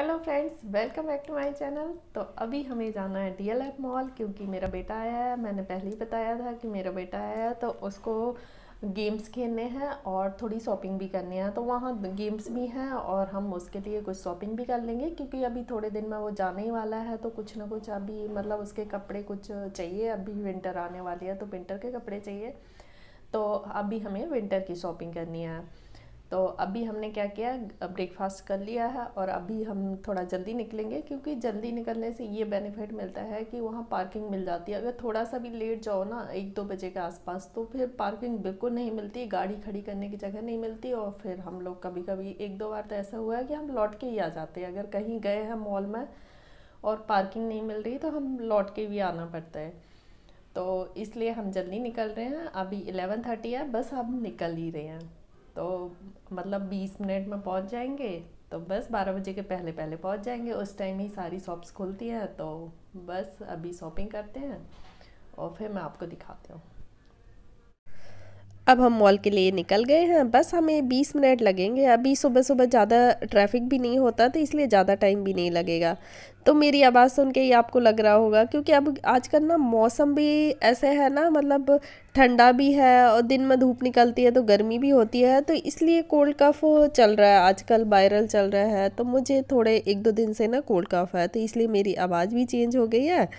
Hello friends, welcome back to my channel. तो अभी हमें जाना है डीएलएफ मॉल क्योंकि मेरा बेटा आया है। मैंने पहले ही बताया था कि मेरा बेटा आया है तो उसको गेम्स खेलने हैं और थोड़ी शॉपिंग भी करनी है। तो वहाँ गेम्स भी हैं और हम उसके लिए कुछ शॉपिंग भी कर लेंगे क्योंकि अभी थोड़े दिन में वो जाने ही वाला है। तो कुछ ना कुछ अभी मतलब उसके कपड़े कुछ चाहिए। अभी विंटर आने वाली है तो विंटर के कपड़े चाहिए। तो अभी हमें विंटर की शॉपिंग करनी है। तो अभी हमने क्या किया, ब्रेकफास्ट कर लिया है और अभी हम थोड़ा जल्दी निकलेंगे क्योंकि जल्दी निकलने से ये बेनिफिट मिलता है कि वहाँ पार्किंग मिल जाती है। अगर थोड़ा सा भी लेट जाओ ना 1-2 बजे के आसपास तो फिर पार्किंग बिल्कुल नहीं मिलती, गाड़ी खड़ी करने की जगह नहीं मिलती। और फिर हम लोग कभी कभी 1-2 बार तो ऐसा हुआ है कि हम लौट के ही आ जाते हैं। अगर कहीं गए हैं मॉल में और पार्किंग नहीं मिल रही तो हम लौट के भी आना पड़ता है। तो इसलिए हम जल्दी निकल रहे हैं। अभी 11:30 है, बस हम निकल ही रहे हैं। तो मतलब 20 मिनट में पहुंच जाएंगे। तो बस 12 बजे के पहले पहले पहुंच जाएंगे। उस टाइम ही सारी शॉप्स खुलती हैं। तो बस अभी शॉपिंग करते हैं और फिर मैं आपको दिखाती हूँ। अब हम मॉल के लिए निकल गए हैं। बस हमें 20 मिनट लगेंगे। अभी सुबह सुबह ज़्यादा ट्रैफिक भी नहीं होता तो इसलिए ज़्यादा टाइम भी नहीं लगेगा। तो मेरी आवाज़ सुन के ही आपको लग रहा होगा क्योंकि अब आजकल ना मौसम भी ऐसे है ना, मतलब ठंडा भी है और दिन में धूप निकलती है तो गर्मी भी होती है। तो इसलिए कोल्ड कफ चल रहा है, आजकल वायरल चल रहा है। तो मुझे थोड़े 1-2 दिन से ना कोल्ड कफ है तो इसलिए मेरी आवाज़ भी चेंज हो गई है।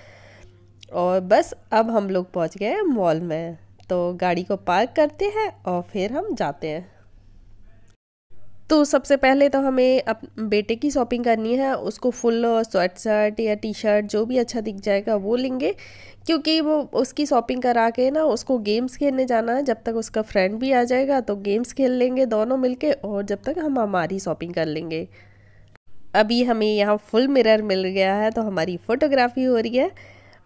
और बस अब हम लोग पहुंच गए मॉल में। तो गाड़ी को पार्क करते हैं और फिर हम जाते हैं। तो सबसे पहले तो हमें बेटे की शॉपिंग करनी है। उसको फुल स्वेट शर्ट या टी शर्ट जो भी अच्छा दिख जाएगा वो लेंगे क्योंकि वो उसकी शॉपिंग करा के ना उसको गेम्स खेलने जाना है। जब तक उसका फ्रेंड भी आ जाएगा तो गेम्स खेल लेंगे दोनों मिलके और जब तक हम हमारी शॉपिंग कर लेंगे। अभी हमें यहाँ फुल मिरर मिल गया है तो हमारी फ़ोटोग्राफी हो रही है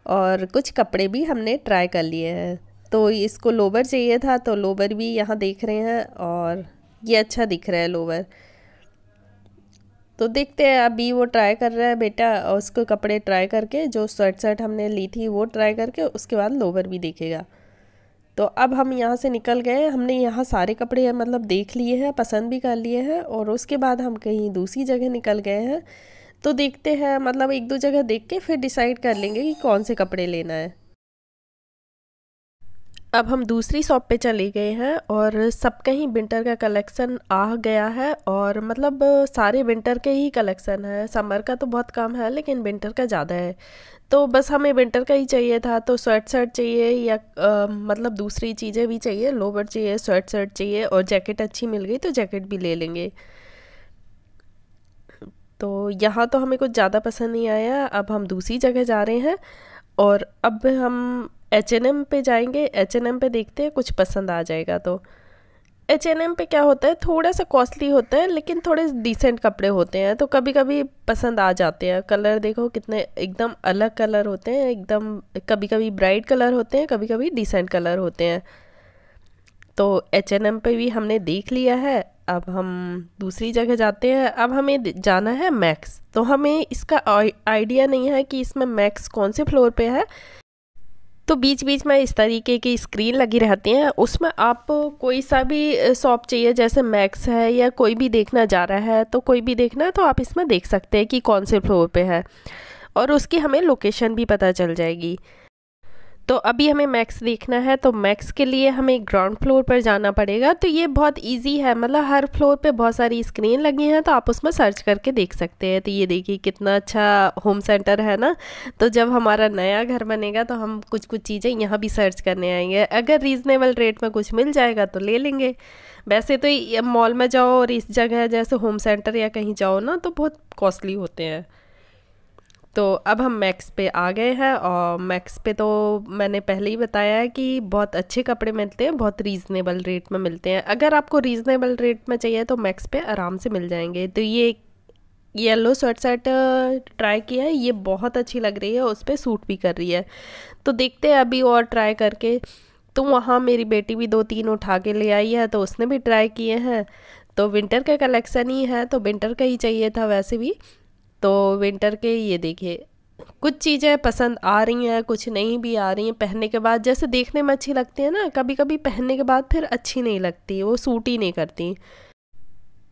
और कुछ कपड़े भी हमने ट्राई कर लिए हैं। तो इसको लोवर चाहिए था तो लोवर भी यहाँ देख रहे हैं और ये अच्छा दिख रहा है लोवर। तो देखते हैं, अभी वो ट्राई कर रहा है बेटा और उसको कपड़े ट्राई करके जो स्वेट शर्ट हमने ली थी वो ट्राई करके उसके बाद लोवर भी देखेगा। तो अब हम यहाँ से निकल गए। हमने यहाँ सारे कपड़े मतलब देख लिए हैं, पसंद भी कर लिए हैं और उसके बाद हम कहीं दूसरी जगह निकल गए हैं। तो देखते हैं, मतलब 1-2 जगह देख के फिर डिसाइड कर लेंगे कि कौन से कपड़े लेना है। अब हम दूसरी शॉप पे चले गए हैं और सब कहीं विंटर का कलेक्शन आ गया है और मतलब सारे विंटर के ही कलेक्शन है। समर का तो बहुत कम है लेकिन विंटर का ज़्यादा है। तो बस हमें विंटर का ही चाहिए था। तो स्वेट शर्ट चाहिए या मतलब दूसरी चीज़ें भी चाहिए, लोवर चाहिए, स्वेट शर्ट चाहिए और जैकेट अच्छी मिल गई तो जैकेट भी ले लेंगे। तो यहाँ तो हमें कुछ ज़्यादा पसंद नहीं आया। अब हम दूसरी जगह जा रहे हैं और अब हम H&M पे जाएंगे। H&M पे देखते हैं कुछ पसंद आ जाएगा तो। H&M पे क्या होता है, थोड़ा सा कॉस्टली होता है लेकिन थोड़े डिसेंट कपड़े होते हैं तो कभी कभी पसंद आ जाते हैं। कलर देखो कितने एकदम अलग कलर होते हैं, एकदम कभी कभी ब्राइट कलर होते हैं, कभी कभी डिसेंट कलर होते हैं। तो H&M पे भी हमने देख लिया है। अब हम दूसरी जगह जाते हैं। अब हमें जाना है मैक्स। तो हमें इसका आइडिया नहीं है कि इसमें मैक्स कौन से फ्लोर पे है। तो बीच बीच में इस तरीके की स्क्रीन लगी रहती हैं, उसमें आप कोई सा भी शॉप चाहिए, जैसे मैक्स है या कोई भी देखना जा रहा है तो कोई भी देखना है तो आप इसमें देख सकते हैं कि कौन से फ्लोर पे है और उसकी हमें लोकेशन भी पता चल जाएगी। तो अभी हमें मैक्स देखना है तो मैक्स के लिए हमें ग्राउंड फ्लोर पर जाना पड़ेगा। तो ये बहुत इजी है, मतलब हर फ्लोर पे बहुत सारी स्क्रीन लगी हैं तो आप उसमें सर्च करके देख सकते हैं। तो ये देखिए कितना अच्छा होम सेंटर है ना। तो जब हमारा नया घर बनेगा तो हम कुछ कुछ चीज़ें यहाँ भी सर्च करने आएंगे। अगर रीज़नेबल रेट में कुछ मिल जाएगा तो ले लेंगे। वैसे तो मॉल में जाओ और इस जगह जैसे होम सेंटर या कहीं जाओ ना तो बहुत कॉस्टली होते हैं। तो अब हम मैक्स पे आ गए हैं और मैक्स पे तो मैंने पहले ही बताया है कि बहुत अच्छे कपड़े मिलते हैं, बहुत रीज़नेबल रेट में मिलते हैं। अगर आपको रीज़नेबल रेट में चाहिए तो मैक्स पे आराम से मिल जाएंगे। तो ये येलो स्वेट शर्ट ट्राई किया है, ये बहुत अच्छी लग रही है, उस पर सूट भी कर रही है। तो देखते हैं अभी और ट्राई करके। तो वहाँ मेरी बेटी भी 2-3 उठा के ले आई है तो उसने भी ट्राई किए हैं। तो विंटर का कलेक्शन ही है तो विंटर का ही चाहिए था वैसे भी। तो विंटर के ये देखिए कुछ चीज़ें पसंद आ रही हैं, कुछ नहीं भी आ रही हैं। पहनने के बाद जैसे देखने में अच्छी लगती है ना, कभी कभी पहनने के बाद फिर अच्छी नहीं लगती, वो सूट ही नहीं करती।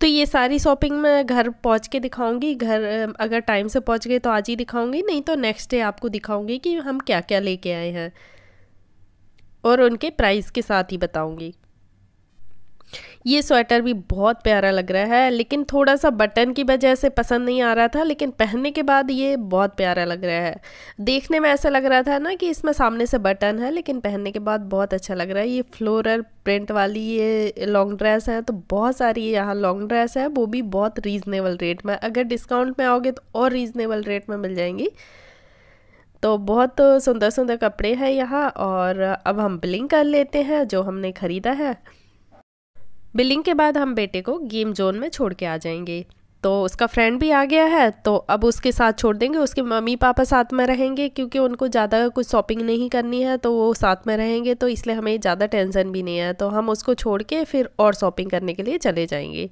तो ये सारी शॉपिंग मैं घर पहुंच के दिखाऊंगी। घर अगर टाइम से पहुंच गए तो आज ही दिखाऊंगी, नहीं तो नेक्स्ट डे आपको दिखाऊंगी कि हम क्या क्या लेके आए हैं, और उनके प्राइस के साथ ही बताऊंगी। ये स्वेटर भी बहुत प्यारा लग रहा है, लेकिन थोड़ा सा बटन की वजह से पसंद नहीं आ रहा था, लेकिन पहनने के बाद ये बहुत प्यारा लग रहा है। देखने में ऐसा लग रहा था ना कि इसमें सामने से बटन है, लेकिन पहनने के बाद बहुत अच्छा लग रहा है। ये फ्लोरल प्रिंट वाली ये लॉन्ग ड्रेस है, तो बहुत सारी यहाँ लॉन्ग ड्रेस है, वो भी बहुत रीज़नेबल रेट में। अगर डिस्काउंट में आओगे तो और रीज़नेबल रेट में मिल जाएंगी। तो बहुत सुंदर सुंदर कपड़े हैं यहाँ। और अब हम बिलिंग कर लेते हैं जो हमने ख़रीदा है। बिलिंग के बाद हम बेटे को गेम जोन में छोड़ के आ जाएंगे। तो उसका फ्रेंड भी आ गया है, तो अब उसके साथ छोड़ देंगे। उसके मम्मी पापा साथ में रहेंगे, क्योंकि उनको ज़्यादा कुछ शॉपिंग नहीं करनी है, तो वो साथ में रहेंगे, तो इसलिए हमें ज़्यादा टेंशन भी नहीं है। तो हम उसको छोड़ के फिर और शॉपिंग करने के लिए चले जाएंगे।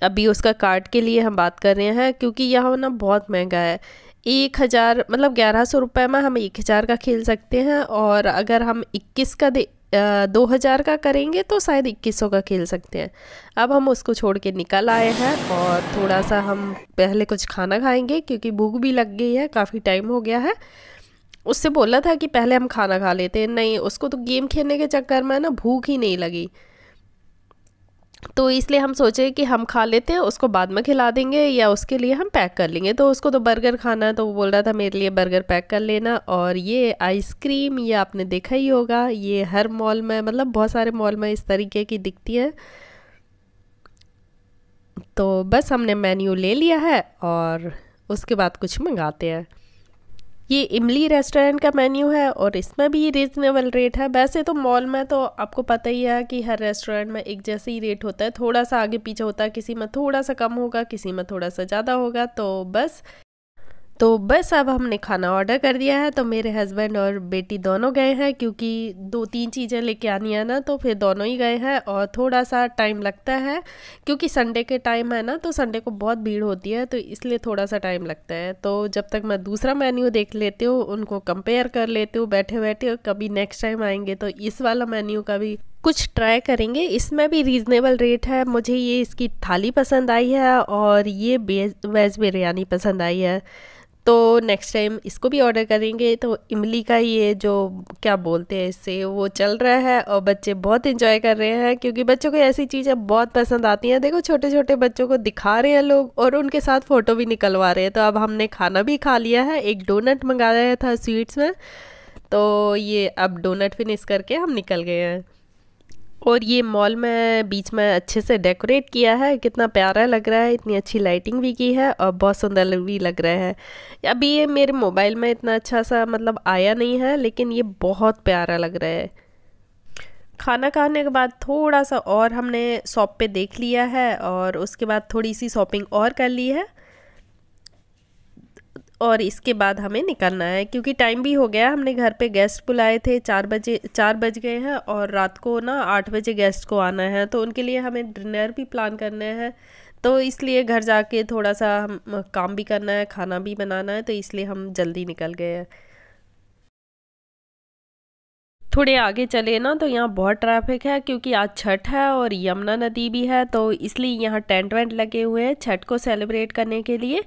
अभी उसका कार्ड के लिए हम बात कर रहे हैं, क्योंकि यहाँ ना बहुत महंगा है। 1,000 मतलब 1100 रुपये में हम 1,000 का खेल सकते हैं, और अगर हम 21 का 2,000 का करेंगे तो शायद 2100 का खेल सकते हैं। अब हम उसको छोड़ के निकल आए हैं, और थोड़ा सा हम पहले कुछ खाना खाएंगे, क्योंकि भूख भी लग गई है, काफ़ी टाइम हो गया है। उससे बोला था कि पहले हम खाना खा लेते हैं, नहीं, उसको तो गेम खेलने के चक्कर में ना भूख ही नहीं लगी। तो इसलिए हम सोचे कि हम खा लेते हैं, उसको बाद में खिला देंगे, या उसके लिए हम पैक कर लेंगे। तो उसको तो बर्गर खाना है, तो वो बोल रहा था मेरे लिए बर्गर पैक कर लेना। और ये आइसक्रीम, ये आपने देखा ही होगा, ये हर मॉल में, मतलब बहुत सारे मॉल में इस तरीके की दिखती है। तो बस हमने मेन्यू ले लिया है, और उसके बाद कुछ मंगाते हैं। ये इमली रेस्टोरेंट का मेन्यू है, और इसमें भी रीज़नेबल रेट है। वैसे तो मॉल में तो आपको पता ही है कि हर रेस्टोरेंट में एक जैसे ही रेट होता है, थोड़ा सा आगे पीछे होता है, किसी में थोड़ा सा कम होगा, किसी में थोड़ा सा ज़्यादा होगा। तो बस अब हमने खाना ऑर्डर कर दिया है। तो मेरे हस्बैंड और बेटी दोनों गए हैं, क्योंकि 2-3 चीज़ें लेके आनी है ना, तो फिर दोनों ही गए हैं। और थोड़ा सा टाइम लगता है, क्योंकि संडे के टाइम है ना, तो संडे को बहुत भीड़ होती है, तो इसलिए थोड़ा सा टाइम लगता है। तो जब तक मैं दूसरा मेन्यू देख लेती हूँ, उनको कंपेयर कर लेती हूँ बैठे बैठे, कभी नेक्स्ट टाइम आएंगे तो इस वाला मेन्यू का भी कुछ ट्राई करेंगे। इसमें भी रीज़नेबल रेट है। मुझे ये इसकी थाली पसंद आई है, और ये वेज बिरयानी पसंद आई है, तो नेक्स्ट टाइम इसको भी ऑर्डर करेंगे। तो इमली का ये जो क्या बोलते हैं इससे, वो चल रहा है, और बच्चे बहुत एंजॉय कर रहे हैं, क्योंकि बच्चों को ऐसी चीज़ें बहुत पसंद आती हैं। देखो छोटे छोटे बच्चों को दिखा रहे हैं लोग, और उनके साथ फ़ोटो भी निकलवा रहे हैं। तो अब हमने खाना भी खा लिया है, एक डोनट मंगाया था स्वीट्स में, तो ये अब डोनट फिनिश करके हम निकल गए हैं। और ये मॉल में बीच में अच्छे से डेकोरेट किया है, कितना प्यारा लग रहा है, इतनी अच्छी लाइटिंग भी की है, और बहुत सुंदर भी लग रहा है। अभी ये मेरे मोबाइल में इतना अच्छा सा मतलब आया नहीं है, लेकिन ये बहुत प्यारा लग रहा है। खाना खाने के बाद थोड़ा सा और हमने शॉप पे देख लिया है, और उसके बाद थोड़ी सी शॉपिंग और कर ली है, और इसके बाद हमें निकलना है, क्योंकि टाइम भी हो गया। हमने घर पे गेस्ट बुलाए थे, 4 बज गए हैं, और रात को ना 8 बजे गेस्ट को आना है, तो उनके लिए हमें डिनर भी प्लान करना है। तो इसलिए घर जाके थोड़ा सा हम काम भी करना है, खाना भी बनाना है, तो इसलिए हम जल्दी निकल गए हैं। थोड़े आगे चले ना, तो यहाँ बहुत ट्रैफिक है, क्योंकि आज छठ है और यमुना नदी भी है, तो इसलिए यहाँ टेंट वेंट लगे हुए हैं छठ को सेलिब्रेट करने के लिए।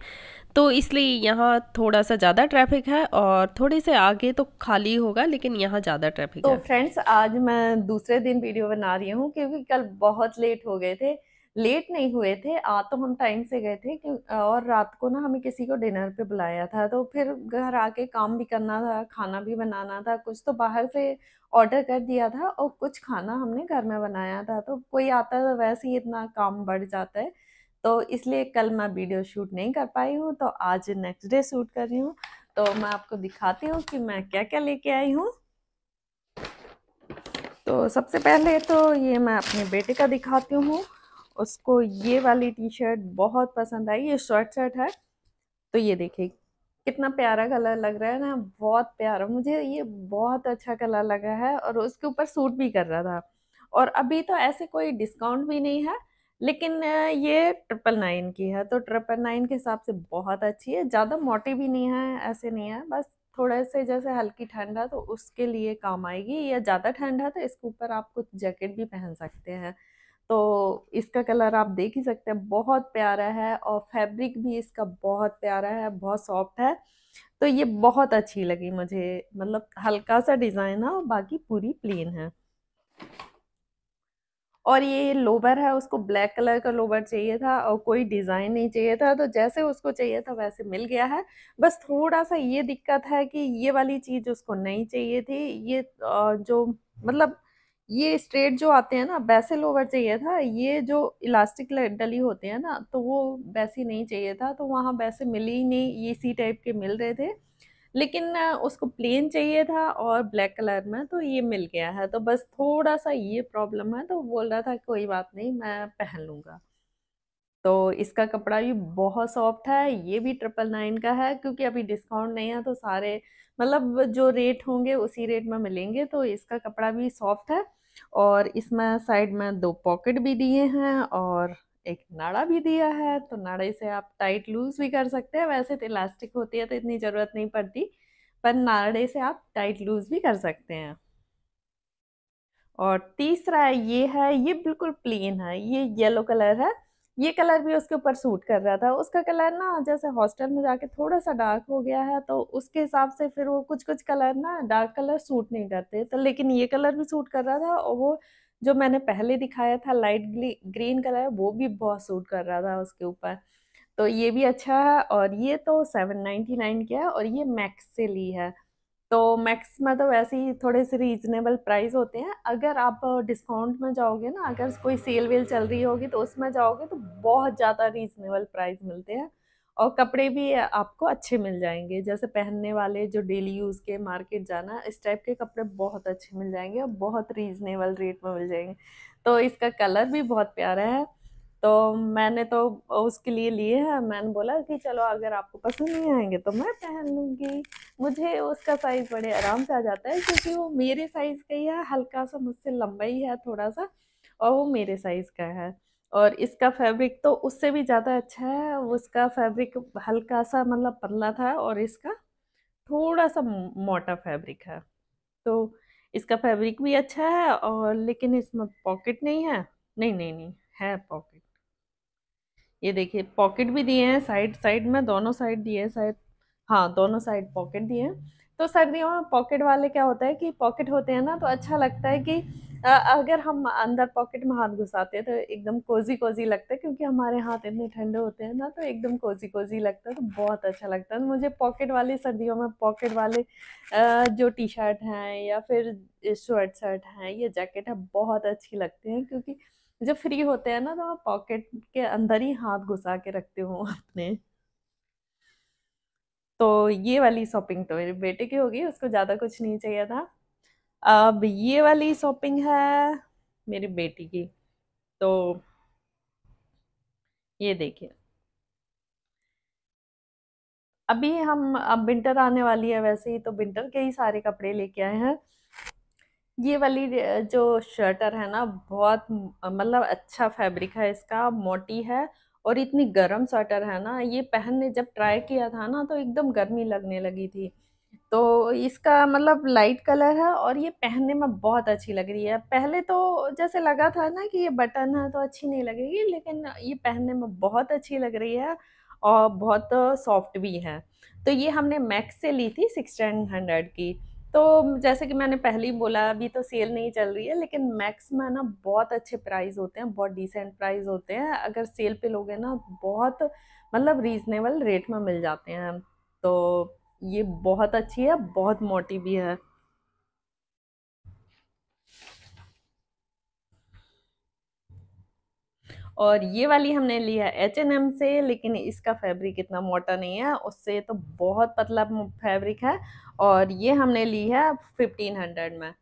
तो इसलिए यहाँ थोड़ा सा ज़्यादा ट्रैफिक है, और थोड़े से आगे तो खाली होगा, लेकिन यहाँ ज़्यादा ट्रैफिक तो है। फ्रेंड्स, आज मैं दूसरे दिन वीडियो बना रही हूँ, क्योंकि कल बहुत लेट हो गए थे। लेट नहीं हुए थे, आ तो हम टाइम से गए थे, और रात को ना हमें किसी को डिनर पे बुलाया था, तो फिर घर आके काम भी करना था, खाना भी बनाना था। कुछ तो बाहर से ऑर्डर कर दिया था, और कुछ खाना हमने घर में बनाया था। तो कोई आता है तो वैसे ही इतना काम बढ़ जाता है, तो इसलिए कल मैं वीडियो शूट नहीं कर पाई हूँ। तो आज नेक्स्ट डे शूट कर रही हूँ। तो मैं आपको दिखाती हूँ कि मैं क्या क्या लेके आई हूँ। तो सबसे पहले तो ये मैं अपने बेटे का दिखाती हूँ। उसको ये वाली टी शर्ट बहुत पसंद आई, ये शॉर्ट शर्ट है। तो ये देखिए कितना प्यारा कलर लग रहा है ना, बहुत प्यारा, मुझे ये बहुत अच्छा कलर लगा है, और उसके ऊपर सूट भी कर रहा था। और अभी तो ऐसे कोई डिस्काउंट भी नहीं है, लेकिन ये 999 की है, तो 999 के हिसाब से बहुत अच्छी है। ज़्यादा मोटी भी नहीं है, ऐसे नहीं है, बस थोड़े से जैसे हल्की ठंड है तो उसके लिए काम आएगी, या ज़्यादा ठंड है तो इसके ऊपर आप कुछ जैकेट भी पहन सकते हैं। तो इसका कलर आप देख ही सकते हैं, बहुत प्यारा है और फैब्रिक भी इसका बहुत प्यारा है, बहुत सॉफ्ट है। तो ये बहुत अच्छी लगी मुझे, मतलब हल्का सा डिजाइन है और बाकी पूरी प्लेन है। और ये लोवर है, उसको ब्लैक कलर का लोवर चाहिए था और कोई डिजाइन नहीं चाहिए था, तो जैसे उसको चाहिए था वैसे मिल गया है। बस थोड़ा सा ये दिक्कत है कि ये वाली चीज उसको नहीं चाहिए थी, ये जो मतलब ये स्ट्रेट जो आते हैं ना वैसे लोवर चाहिए था, ये जो इलास्टिक डली होते हैं ना तो वो वैसी नहीं चाहिए था, तो वहां वैसे मिली ही नहीं, ये इसी टाइप के मिल रहे थे। लेकिन उसको प्लेन चाहिए था और ब्लैक कलर में, तो ये मिल गया है, तो बस थोड़ा सा ये प्रॉब्लम है, तो बोल रहा था कोई बात नहीं मैं पहन लूंगा। तो इसका कपड़ा भी बहुत सॉफ्ट है, ये भी 999 का है, क्योंकि अभी डिस्काउंट नहीं है तो सारे मतलब जो रेट होंगे उसी रेट में मिलेंगे। तो इसका कपड़ा भी सॉफ्ट है और इसमें साइड में दो पॉकेट भी दिए हैं और एक नाड़ा भी दिया है, तो नाड़े से आप टाइट लूज भी कर सकते हैं, वैसे तो इलास्टिक होती है तो इतनी जरूरत नहीं पड़ती, पर नाड़े से आप टाइट लूज भी कर सकते हैं। और तीसरा ये है, ये बिल्कुल प्लेन है, ये येलो कलर है। ये कलर भी उसके ऊपर सूट कर रहा था, उसका कलर ना जैसे हॉस्टल में जाके थोड़ा सा डार्क हो गया है, तो उसके हिसाब से फिर वो कुछ कुछ कलर ना डार्क कलर सूट नहीं करते, तो लेकिन ये कलर भी सूट कर रहा था और वो जो मैंने पहले दिखाया था लाइट ग्रीन कलर, वो भी बहुत सूट कर रहा था उसके ऊपर। तो ये भी अच्छा है और ये तो 799 का है और ये मैक्स से ली है। तो मैक्स में तो वैसे ही थोड़े से रीजनेबल प्राइस होते हैं, अगर आप डिस्काउंट में जाओगे ना, अगर कोई सेल वेल चल रही होगी तो उसमें जाओगे तो बहुत ज़्यादा रीजनेबल प्राइस मिलते हैं और कपड़े भी आपको अच्छे मिल जाएंगे, जैसे पहनने वाले जो डेली यूज़ के मार्केट जाना इस टाइप के कपड़े बहुत अच्छे मिल जाएंगे और बहुत रीजनेबल रेट में मिल जाएंगे। तो इसका कलर भी बहुत प्यारा है, तो मैंने तो उसके लिए लिए हैं, मैंने बोला कि चलो अगर आपको पसंद नहीं आएंगे तो मैं पहन लूंगी। मुझे उसका साइज बड़े आराम से आ जाता है, क्योंकि वो मेरे साइज का ही है, हल्का सा मुझसे लंबा ही है थोड़ा सा, और वो मेरे साइज का है। और इसका फैब्रिक तो उससे भी ज़्यादा अच्छा है, उसका फैब्रिक हल्का सा मतलब पतला था और इसका थोड़ा सा मोटा फैब्रिक है। तो इसका फैब्रिक भी अच्छा है और लेकिन इसमें पॉकेट नहीं है। नहीं नहीं नहीं, है पॉकेट। ये देखिए पॉकेट भी दिए हैं साइड साइड में, दोनों साइड दिए हैं शायद। हाँ, दोनों साइड पॉकेट दिए हैं। तो सर्दियों में पॉकेट वाले क्या होता है कि पॉकेट होते हैं ना तो अच्छा लगता है कि अगर हम अंदर पॉकेट में हाथ घुसाते हैं तो एकदम कोजी कोजी लगता है, क्योंकि हमारे हाथ इतने ठंडे होते हैं ना, तो एकदम कोजी कोजी लगता है, तो बहुत अच्छा लगता है। तो मुझे पॉकेट वाले सर्दियों में पॉकेट वाले जो टी शर्ट हैं या फिर स्वेट शर्ट हैं या जैकेट है बहुत अच्छी लगती हैं, क्योंकि जब फ्री होते हैं ना तो मैं पॉकेट के अंदर ही हाथ घुसा के रखती हूँ अपने। तो ये वाली शॉपिंग तो मेरे बेटे की होगी, उसको ज्यादा कुछ नहीं चाहिए था। अब ये वाली शॉपिंग है मेरी बेटी की। तो ये देखिए, अभी हम अब विंटर आने वाली है, वैसे ही तो विंटर के ही सारे कपड़े लेके आए हैं। ये वाली जो शर्टर है ना बहुत मतलब अच्छा फैब्रिक है, इसका मोटी है और इतनी गर्म स्वेटर है ना, ये पहनने जब ट्राई किया था ना तो एकदम गर्मी लगने लगी थी। तो इसका मतलब लाइट कलर है और ये पहनने में बहुत अच्छी लग रही है। पहले तो जैसे लगा था ना कि ये बटन है तो अच्छी नहीं लगेगी, लेकिन ये पहनने में बहुत अच्छी लग रही है और बहुत सॉफ्ट भी है। तो ये हमने मैक्स से ली थी 1600 की। तो जैसे कि मैंने पहले ही बोला अभी तो सेल नहीं चल रही है, लेकिन मैक्स में ना बहुत अच्छे प्राइस होते हैं, बहुत डिसेंट प्राइस होते हैं, अगर सेल पे लोगे ना बहुत मतलब रीजनेबल रेट में मिल जाते हैं। तो ये बहुत अच्छी है, बहुत मोटी भी है। और ये वाली हमने ली है H&M से, लेकिन इसका फैब्रिक इतना मोटा नहीं है, उससे तो बहुत पतला फैब्रिक है। और ये हमने ली है 1500 में।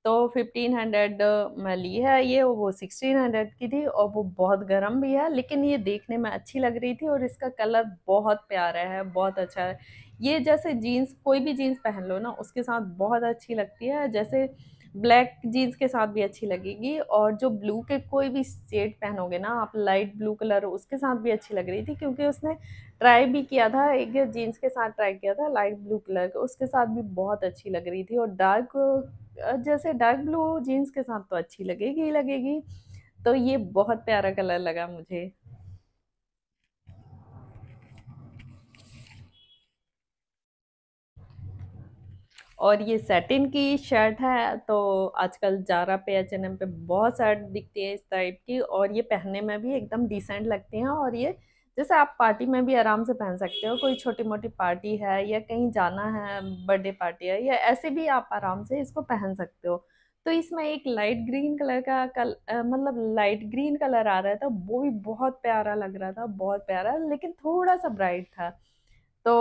तो 1500 में ली है ये, वो 1600 की थी और वो बहुत गर्म भी है, लेकिन ये देखने में अच्छी लग रही थी और इसका कलर बहुत प्यारा है, बहुत अच्छा है। ये जैसे जीन्स, कोई भी जीन्स पहन लो ना उसके साथ बहुत अच्छी लगती है, जैसे ब्लैक जीन्स के साथ भी अच्छी लगेगी, और जो ब्लू के कोई भी शेड पहनोगे ना आप, लाइट ब्लू कलर, उसके साथ भी अच्छी लग रही थी, क्योंकि उसने ट्राई भी किया था, एक जीन्स के साथ ट्राई किया था लाइट ब्लू कलर का, उसके साथ भी बहुत अच्छी लग रही थी। और डार्क जैसे डार्क ब्लू जीन्स के साथ तो अच्छी लगेगी ही लगेगी। तो ये बहुत प्यारा कलर लगा मुझे। और ये सैटिन की शर्ट है, तो आजकल जारा पे, H&M पे बहुत शर्ट दिखती है इस टाइप की, और ये पहनने में भी एकदम डिसेंट लगती हैं। और ये जैसे आप पार्टी में भी आराम से पहन सकते हो, कोई छोटी मोटी पार्टी है या कहीं जाना है, बर्थडे पार्टी है, या ऐसे भी आप आराम से इसको पहन सकते हो। तो इसमें एक लाइट ग्रीन कलर का मतलब लाइट ग्रीन कलर आ रहा था, वो भी बहुत प्यारा लग रहा था, बहुत प्यारा, लेकिन थोड़ा सा ब्राइट था। तो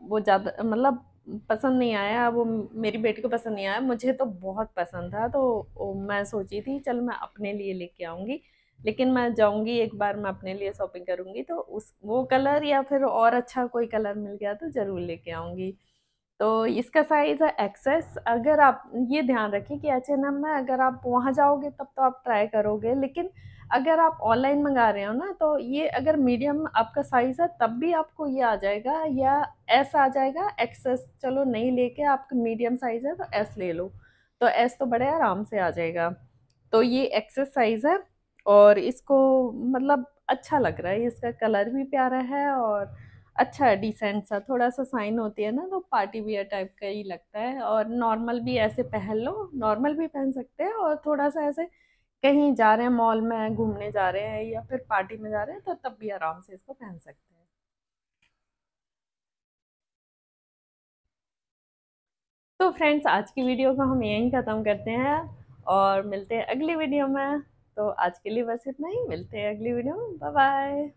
वो ज़्यादा मतलब पसंद नहीं आया, वो मेरी बेटी को पसंद नहीं आया, मुझे तो बहुत पसंद था। तो मैं सोची थी चल मैं अपने लिए लेके आऊँगी, लेकिन मैं जाऊँगी एक बार, मैं अपने लिए शॉपिंग करूँगी तो उस वो कलर या फिर और अच्छा कोई कलर मिल गया तो ज़रूर लेके आऊँगी। तो इसका साइज़ है एक्सेस। अगर आप ये ध्यान रखें कि H&M में अगर आप वहाँ जाओगे तब तो आप ट्राई करोगे, लेकिन अगर आप ऑनलाइन मंगा रहे हो ना, तो ये अगर मीडियम आपका साइज़ है तब भी आपको ये आ जाएगा, या एस आ जाएगा। एक्सेस चलो नहीं लेके, आपका मीडियम साइज़ है तो एस ले लो, तो एस तो बड़े आराम से आ जाएगा। तो ये एक्सेस साइज़ है, और इसको मतलब अच्छा लग रहा है, इसका कलर भी प्यारा है और अच्छा है, डिसेंट सा, थोड़ा सा साइन होती है ना तो पार्टी वियर टाइप का ही लगता है। और नॉर्मल भी ऐसे पहन लो, नॉर्मल भी पहन सकते हैं, और थोड़ा सा ऐसे कहीं जा रहे हैं, मॉल में घूमने जा रहे हैं या फिर पार्टी में जा रहे हैं, तो तब भी आराम से इसको पहन सकते हैं। तो फ्रेंड्स, आज की वीडियो को हम यहीं ख़त्म करते हैं और मिलते हैं अगली वीडियो में। तो आज के लिए बस इतना ही, मिलते हैं अगली वीडियो में, बाय बाय।